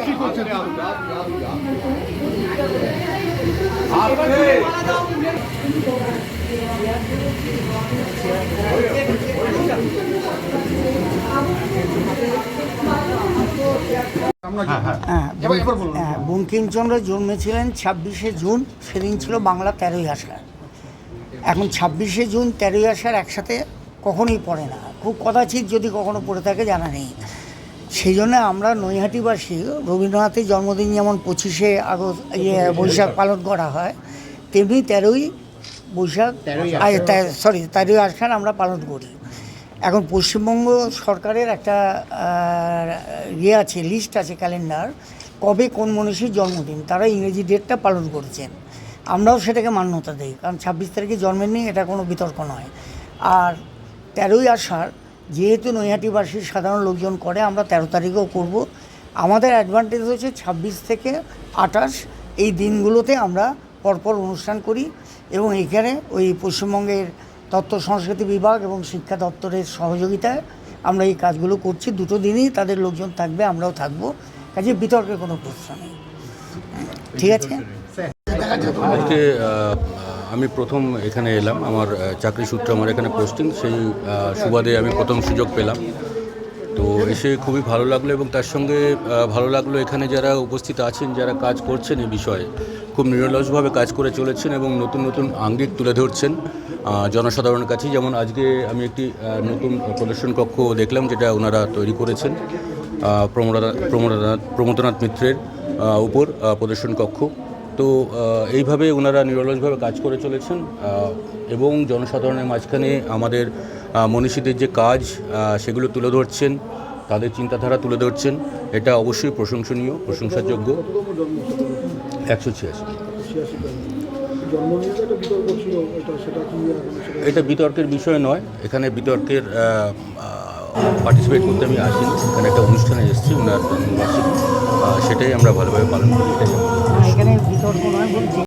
কি করছে? বঙ্কিমচন্দ্র জন্মেছিলেন 26শে জুন, সেদিন ছিল বাংলা 13ই আষাঢ়। এখন 26শে জুন 13ই আষাঢ় একসাথে কখনোই পড়ে না, খুব কদাচিৎ যদি কখনো পড়ে থাকে জানা নেই। সেই জন্য আমরা নৈহাটিবাসী রবীন্দ্রনাথের জন্মদিন যেমন 25শে আগস্ট বৈশাখ পালন করা হয়, তেমনি 13ই আষাঢ় আমরা পালন করি। এখন পশ্চিমবঙ্গ সরকারের একটা আছে, লিস্ট আছে, ক্যালেন্ডার, কবে কোন মনীষীর জন্মদিন, তারা ইংরেজি ডেটটা পালন করেছেন। আমরাও সেটাকে মান্যতা দিই, কারণ 26 তারিখে জন্মের নেই, এটা কোনো বিতর্ক নয়। আর 13ই আষাঢ় যেহেতু নৈহাটিবাসীর সাধারণ লোকজন করে, আমরা 13 তারিখেও করব। আমাদের অ্যাডভান্টেজ হচ্ছে 26 থেকে 28 এই দিনগুলোতে আমরা পরপর অনুষ্ঠান করি, এবং এইখানে ওই পশ্চিমবঙ্গের তথ্য সংস্কৃতি বিভাগ এবং শিক্ষা দপ্তরের সহযোগিতায় আমরা এই কাজগুলো করছি। দুটো দিনই তাদের লোকজন থাকবে, আমরাও থাকবো, কাজে বিতর্কের কোনো প্রশ্ন নেই। ঠিক আছে। আজকে আমি প্রথম এখানে এলাম, আমার চাকরি সূত্রে আমার এখানে পোস্টিং, সেই সুবাদে আমি প্রথম সুযোগ পেলাম। তো এসে খুবই ভালো লাগলো, এবং তার সঙ্গে ভালো লাগলো এখানে যারা উপস্থিত আছেন, যারা কাজ করছেন এই বিষয়ে খুব নিরলসভাবে কাজ করে চলেছেন এবং নতুন নতুন আঙ্গিক তুলে ধরছেন জনসাধারণের কাছে। যেমন আজকে আমি একটি নতুন প্রদর্শন কক্ষ দেখলাম, যেটা ওনারা তৈরি করেছেন প্রমোদনাথ মিত্রের উপর প্রদর্শন কক্ষ। তো এইভাবে ওনারা নিরলসভাবে কাজ করে চলেছেন এবং জনসাধারণের মাঝখানে আমাদের মনীষীদের যে কাজ সেগুলো তুলে ধরছেন, তাদের চিন্তাধারা তুলে ধরছেন। এটা অবশ্যই প্রশংসনীয়, প্রশংসাযোগ্য। 186। এটা বিতর্কের বিষয় নয়, এখানে বিতর্কের পার্টিসিপেট করতে আমি আসিনি, এখানে একটা অনুষ্ঠানে এসেছি ওনার জন্মবার্ষিকী, সেটাই আমরা ভালোভাবে পালন করি। এখানে বিতর্ক নয় বলছি।